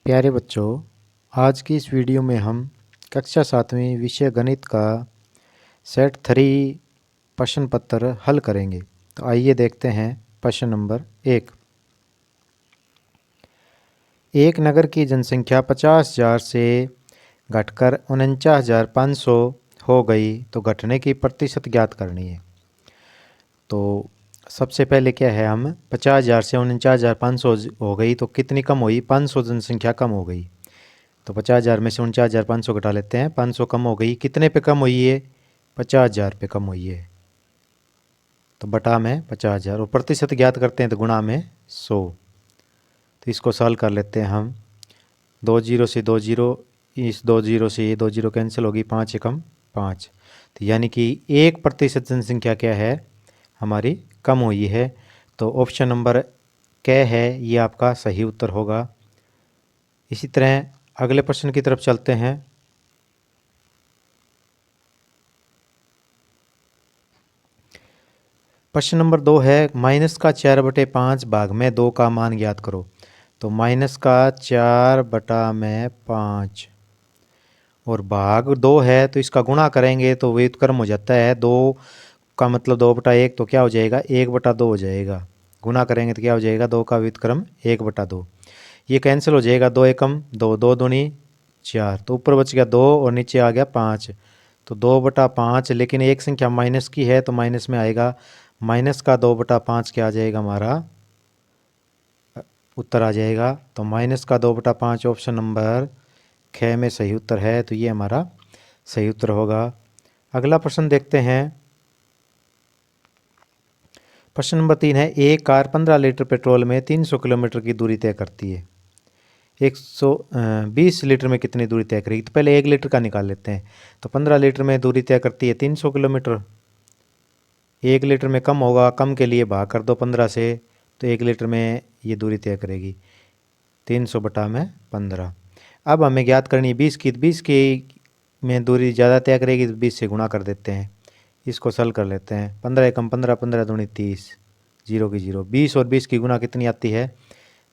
प्यारे बच्चों, आज की इस वीडियो में हम कक्षा 7वीं विषय गणित का सेट 3 प्रश्न पत्र हल करेंगे। तो आइए देखते हैं प्रश्न नंबर 1। एक नगर की जनसंख्या 50,000 से घटकर 49,500 हो गई तो घटने की प्रतिशत ज्ञात करनी है। तो सबसे पहले क्या है, हम 50,000 से 49,500 हो गई तो कितनी कम हुई? 500 जनसंख्या कम हो गई। तो 50,000 में से 49,500 घटा लेते हैं। 500 कम हो गई, कितने पे कम हुई है? 50,000 पे कम हुई है। तो बटा में 50,000 और प्रतिशत ज्ञात करते हैं तो गुणा में 100। तो इसको सॉल्व कर लेते हैं हम। 2 जीरो से 2 जीरो, इस 2 जीरो से ये 2 जीरो कैंसिल होगी, 5 एकम 5। तो यानी कि 1% जनसंख्या क्या है हमारी कम हुई है। तो ऑप्शन नंबर क है ये आपका सही उत्तर होगा। इसी तरह अगले प्रश्न की तरफ चलते हैं। प्रश्न नंबर 2 है, -4/5 भाग में 2 का मान ज्ञात करो। तो -4/5 और भाग 2 है तो इसका गुणा करेंगे तो व्युत्क्रम हो जाता है। 2 का मतलब 2/1 तो क्या हो जाएगा? 1/2 हो जाएगा। गुणा करेंगे तो क्या हो जाएगा? 2 का व्युत्क्रम 1/2। ये कैंसिल हो जाएगा, 2 एकम 2, 2 दूनी 4, तो ऊपर बच गया 2 और नीचे आ गया 5। तो 2/5, लेकिन एक संख्या माइनस की है तो माइनस में आएगा। माइनस का 2/5 क्या आ जाएगा? हमारा उत्तर आ जाएगा। तो माइनस का 2/5 ऑप्शन नंबर ख में सही उत्तर है। तो ये हमारा सही उत्तर होगा। अगला प्रश्न देखते हैं। प्रश्न नंबर 3 है, एक कार 15 लीटर पेट्रोल में 300 किलोमीटर की दूरी तय करती है। 120 लीटर में कितनी दूरी तय करेगी? तो पहले 1 लीटर का निकाल लेते हैं। तो 15 लीटर में दूरी तय करती है 300 किलोमीटर। 1 लीटर में कम होगा, कम के लिए भाग कर दो 15 से, तो 1 लीटर में ये दूरी तय करेगी 300 बटा में 15। अब हमें ज्ञात करनी है 20 की में दूरी ज़्यादा तय करेगी तो 20 से गुणा कर देते हैं। इसको सल कर लेते हैं। 15 एकम 15, 15 दूनी 30, 0 की 0। 20 और 20 की गुणा कितनी आती है?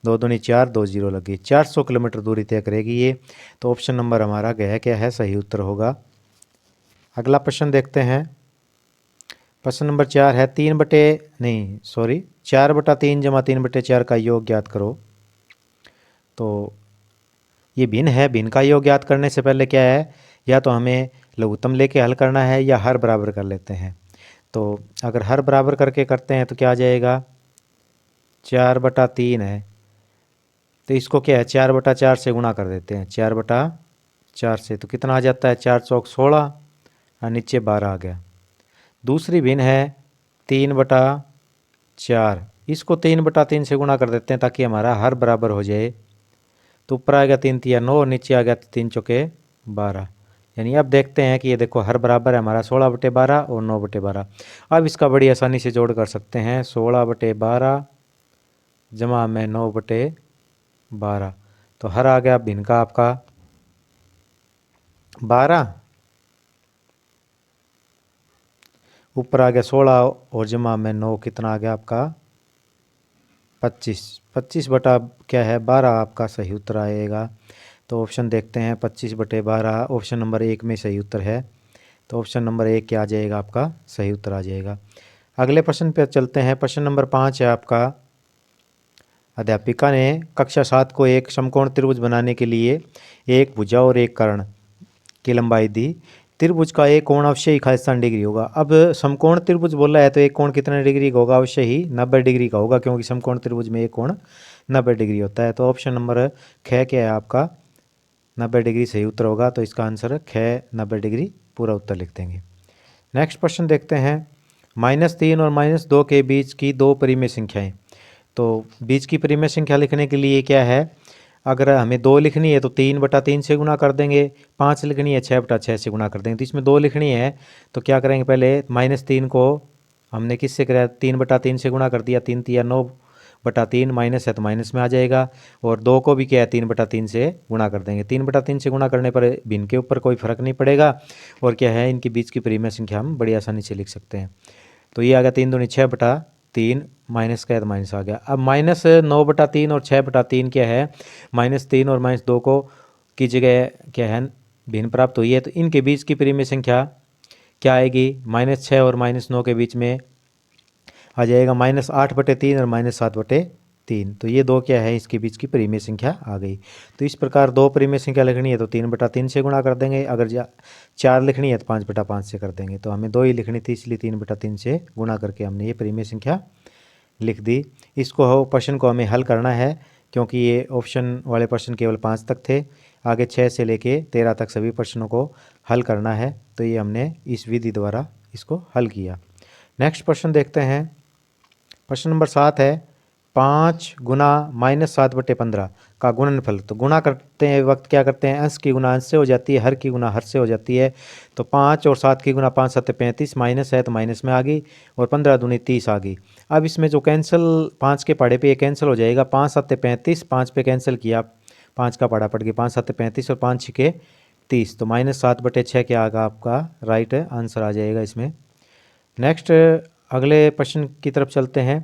2 दूनी 4, 2 जीरो लगी। 400 किलोमीटर दूरी तय करेगी ये। तो ऑप्शन नंबर हमारा क्या है सही उत्तर होगा। अगला प्रश्न देखते हैं। प्रश्न नंबर 4 है, 4/3 जमा 3/4 का योग ज्ञात करो। तो ये भिन्न है। भिन्न का योग ज्ञात करने से पहले क्या है, या तो हमें लघुत्तम लेके हल करना है या हर बराबर कर लेते हैं। तो अगर हर बराबर करके करते हैं तो क्या आ जाएगा? 4/3 है तो इसको क्या है 4/4 से गुणा कर देते हैं। 4/4 से तो कितना आ जाता है? 4 चौक 16 और नीचे 12 आ गया। दूसरी भिन्न है 3/4, इसको 3/3 से गुणा कर देते हैं ताकि हमारा हर बराबर हो जाए। तो ऊपर आ गया 3 तिया 9 और नीचे आ गया 3 चौके 12। यानी अब देखते हैं कि ये देखो हर बराबर है हमारा 16/12 और 9/12। अब इसका बड़ी आसानी से जोड़ कर सकते हैं। 16/12 जमा में 9/12, तो हर आ गया भिन्न का आपका 12, ऊपर आ गया 16 और जमा में 9 कितना आ गया आपका? 25। 25 बटा क्या है 12 आपका सही उत्तर आएगा। तो ऑप्शन देखते हैं 25/12 ऑप्शन नंबर 1 में सही उत्तर है। तो ऑप्शन नंबर 1 क्या आ जाएगा? आपका सही उत्तर आ जाएगा। अगले प्रश्न पर चलते हैं। प्रश्न नंबर 5 है आपका, अध्यापिका ने कक्षा 7 को एक समकोण त्रिभुज बनाने के लिए एक भुजा और एक कर्ण की लंबाई दी। त्रिभुज का एक कोण अवश्य ही खालिस्तान डिग्री होगा। अब समकोण त्रिभुज बोला है तो एक कोण कितने डिग्री का होगा? अवश्य ही 90 डिग्री का होगा, क्योंकि समकोण त्रिभुज में एक कोण 90 डिग्री होता है। तो ऑप्शन नंबर ख क्या है आपका? 90 डिग्री सही उत्तर होगा। तो इसका आंसर ख 90 डिग्री पूरा उत्तर लिख देंगे। नेक्स्ट प्रश्न देखते हैं। -3 और -2 के बीच की दो परिमेय संख्याएं। तो बीच की परिमेय संख्या लिखने के लिए क्या है, अगर हमें 2 लिखनी है तो 3/3 से गुणा कर देंगे। 5 लिखनी है 6/6 से गुणा कर देंगे। तो इसमें 2 लिखनी है तो क्या करेंगे, पहले -3 को हमने किससे कराया? 3/3 से गुणा कर दिया। 3 तिया 9/3, माइनस है तो माइनस में आ जाएगा। और 2 को भी क्या है 3/3 से गुणा कर देंगे। 3/3 से गुणा करने पर भिन्न के ऊपर कोई फर्क नहीं पड़ेगा और क्या है इनके बीच की परिमेय संख्या हम बड़ी आसानी से लिख सकते हैं। तो ये आ गया 3 दूनी 6/3 माइनस का है तो माइनस आ गया। अब -9/3 और 6/3 क्या है, -3 और -2 को की जगह क्या है भिन्न प्राप्त हुई है, तो इनके बीच की परिमेय संख्या क्या आएगी, -6 और -9 के बीच में आ जाएगा -8/3 और -7/3। तो ये दो क्या है, इसके बीच की परिमेय संख्या आ गई। तो इस प्रकार दो परिमेय संख्या लिखनी है तो 3/3 से गुणा कर देंगे, अगर 4 लिखनी है तो 5/5 से कर देंगे। तो हमें 2 ही लिखनी थी, इसलिए 3/3 से गुणा करके हमने ये परिमेय संख्या लिख दी। इसको प्रश्न को हमें हल करना है, क्योंकि ये ऑप्शन वाले प्रश्न केवल 5 तक थे, आगे 6 से लेके 13 तक सभी प्रश्नों को हल करना है। तो ये हमने इस विधि द्वारा इसको हल किया। नेक्स्ट प्रश्न देखते हैं। प्रश्न नंबर 7 है 5 गुना -7/15 का गुणनफल। तो गुणा करते हैं वक्त क्या करते हैं, अंश की गुना अंश से हो जाती है, हर की गुना हर से हो जाती है। तो 5 और 7 की गुना 5 7 35, माइनस है तो माइनस में आ गई, और 15 दूनी 30 आ गई। अब इसमें जो कैंसिल 5 के पढ़े पे ये कैंसिल हो जाएगा, 5 7 35, 5 पे कैंसिल किया, 5 का पढ़ा पड़ गया, 5 7 35 और 5 6 30, तो -7/6 क्या आएगा आपका राइट आंसर आ जाएगा इसमें। नेक्स्ट अगले प्रश्न की तरफ चलते हैं।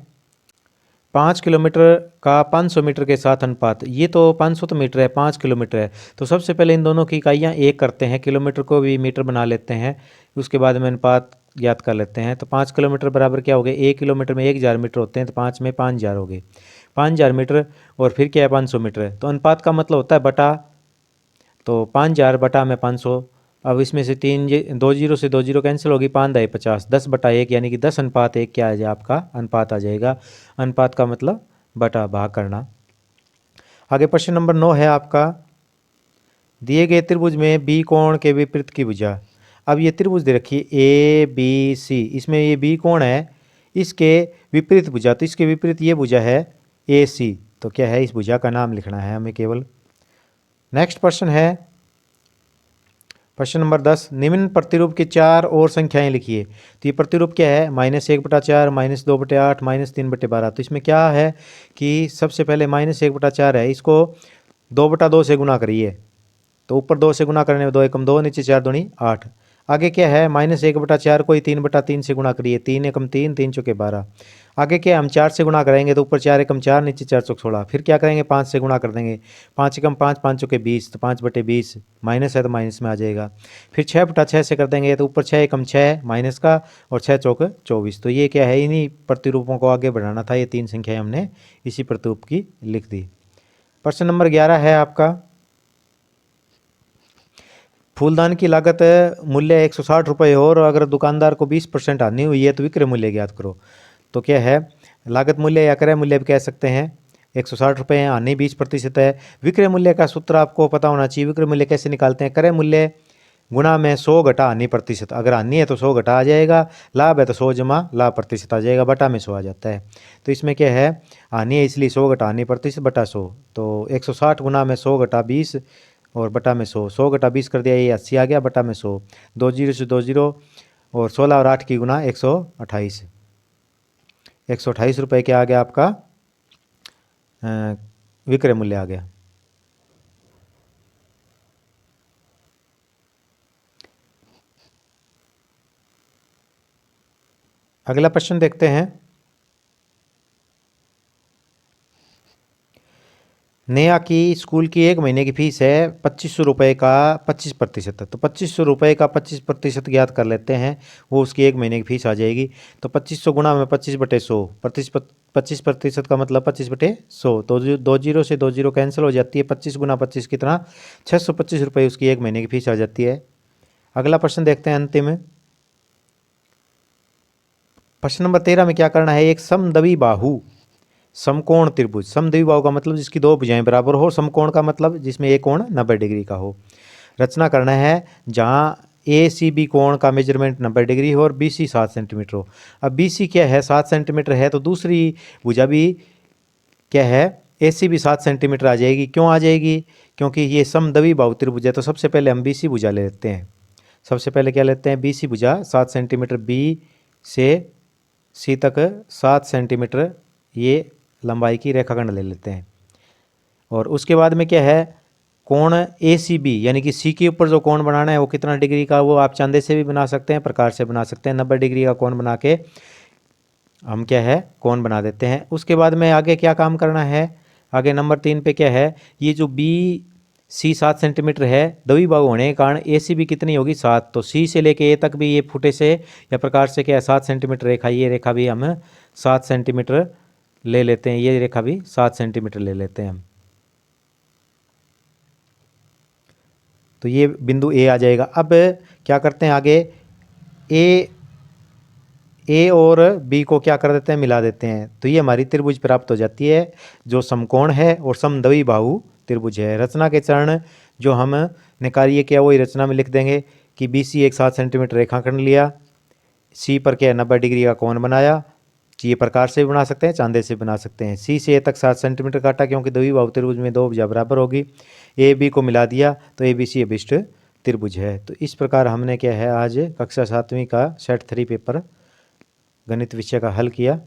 5 किलोमीटर का 500 मीटर के साथ अनुपात। ये तो 500 तो मीटर है, 5 किलोमीटर है, तो सबसे पहले इन दोनों की इकाइयाँ एक करते हैं, किलोमीटर को भी मीटर बना लेते हैं, उसके बाद में अनुपात ज्ञात कर लेते हैं। तो 5 किलोमीटर बराबर क्या हो गया, 1 किलोमीटर में 1000 मीटर होते हैं, तो 5 में 5000 हो गए, 5000 मीटर, और फिर क्या है 500 मीटर है। तो अनुपात का मतलब होता है बटा, तो 5000 बटा में 500। अब इसमें से 2 जीरो से 2 जीरो कैंसिल होगी, 5 दाई 50, 10/1 यानी कि 10:1 क्या आ जाए आपका अनुपात आ जाएगा। अनुपात का मतलब बटा भाग करना। आगे प्रश्न नंबर 9 है आपका, दिए गए त्रिभुज में बी कोण के विपरीत की भुजा। अब ये त्रिभुज दे रखी है ABC, इसमें ये बी कोण है, इसके विपरीत भुजा, तो इसके विपरीत ये भुजा है AC। तो क्या है, इस भुजा का नाम लिखना है हमें केवल। नेक्स्ट प्रश्न है प्रश्न नंबर 10, निम्न प्रतिरूप की 4 और संख्याएं लिखिए। तो ये प्रतिरूप क्या है, -1/4, -2/8, -3/12। तो इसमें क्या है कि सबसे पहले -1/4 है, इसको 2/2 से गुणा करिए, तो ऊपर 2 से गुणा करने में 2 एकम 2, नीचे 4 दूनी 8। आगे क्या है, -1/4 को ही 3/3 से गुणा करिए, 3 एकम 3, 3 चौके 12। आगे क्या है, हम 4 से गुणा करेंगे तो ऊपर 4 एकम 4, नीचे 4 चौक 16। फिर क्या करेंगे, 5 से गुणा कर देंगे, 5 एकम 5, 5 चौके 20, तो 5/20, माइनस है तो माइनस में आ जाएगा। फिर 6/6 से कर देंगे, तो ऊपर 6 एकम 6 माइनस का, और 6 चौक 24। तो ये क्या है, इन्हीं प्रतिरूपों को आगे बढ़ाना था, ये 3 संख्याएं हमने इसी प्रतिरूप की लिख दी। प्रश्न नंबर 11 है आपका, फूलदान की लागत मूल्य 160 रुपये हो, और अगर दुकानदार को 20% हानि हुई है तो विक्रय मूल्य ज्ञात करो। तो क्या है, लागत मूल्य या क्रय मूल्य भी कह सकते हैं, 160 रुपये है, हानि 20% है। विक्रय मूल्य का सूत्र आपको पता होना चाहिए, विक्रय मूल्य कैसे निकालते हैं, क्रय मूल्य गुणा में 100 घटा हानि प्रतिशत, अगर हानि है तो 100 घटा आ जाएगा, लाभ है तो 100 जमा लाभ प्रतिशत आ जाएगा, बटा में 100 आ जाता है। तो इसमें क्या है, हानि है इसलिए 100 घटा हानि प्रतिशत बटा 100, तो 160 गुना में 100 घटा 20 और बटा में 100, 100 घटा 20 कर दिया, ये 80 आ गया, बटा में 100, 2 जीरो से 2 जीरो, और 16 और 8 की गुना 128, 128 रुपये क्या आ गया आपका विक्रय मूल्य आ गया। अगला प्रश्न देखते हैं। नेहा की स्कूल की 1 महीने की फीस है 2500 रुपये का 25%, तो 2500 रुपये का 25% ज्ञात कर लेते हैं, वो उसकी 1 महीने की फीस आ जाएगी। तो 2500 गुणा में 25/100, 25% का मतलब 25/100, तो 2 जीरो से 2 जीरो कैंसिल हो जाती है, 25 गुना 25 कितना 625 रुपये उसकी 1 महीने की फीस आ जाती है। अगला प्रश्न देखते हैं अंतिम में। प्रश्न नंबर 13 में क्या करना है, एक समद्वि बाहु समकोण त्रिभुज, समद्वि बाहु का मतलब जिसकी दो भुजाएं बराबर हो, समकोण का मतलब जिसमें एक कोण 90 डिग्री का हो, रचना करना है जहां ACB कोण का मेजरमेंट 90 डिग्री हो और BC 7 सेंटीमीटर हो। अब BC क्या है 7 सेंटीमीटर है, तो दूसरी भुजा भी क्या है ACB 7 सेंटीमीटर आ जाएगी। क्यों आ जाएगी, क्योंकि ये समद्वि बाहु त्रिभुज है। तो सबसे पहले हम BC भुजा ले लेते हैं, सबसे पहले क्या लेते हैं, BC भुजा 7 सेंटीमीटर, B से C तक 7 सेंटीमीटर ये लंबाई की रेखाखंड ले लेते हैं। और उसके बाद में क्या है, कोण ACB यानी कि C के ऊपर जो कोण बनाना है वो कितना डिग्री का, वो आप चांदे से भी बना सकते हैं, प्रकार से बना सकते हैं। 90 डिग्री का कोण बना के हम क्या है कोण बना देते हैं। उसके बाद में आगे क्या काम करना है, आगे नंबर 3 पे क्या है, ये जो बी सी 7 सेंटीमीटर है, द्विबाहु होने के कारण ए सी भी कितनी होगी 7, तो सी से लेके ए तक भी ये फुटे से या प्रकार से क्या है 7 सेंटीमीटर रेखा, ये रेखा भी हम 7 सेंटीमीटर ले लेते हैं, ये रेखा भी 7 सेंटीमीटर ले लेते हैं हम। तो ये बिंदु ए आ जाएगा। अब क्या करते हैं आगे, ए और बी को क्या कर देते हैं मिला देते हैं, तो ये हमारी त्रिभुज प्राप्त हो जाती है जो समकोण है और समद्विबाहु त्रिभुज है। रचना के चरण जो हमने कार्य किया वही रचना में लिख देंगे कि बी सी एक 7 सेंटीमीटर रेखाखंड लिया, सी पर क्या 90 डिग्री का कोण बनाया, ये प्रकार से भी बना सकते हैं, चांदे से बना सकते हैं। सी से ए तक 7 सेंटीमीटर काटा क्योंकि द्विबाहु त्रिभुज में दो भुजा बराबर होगी, ए बी को मिला दिया तो ए बी सी अभिष्ट त्रिभुज है। तो इस प्रकार हमने क्या है आज कक्षा 7वीं का सेट 3 पेपर गणित विषय का हल किया।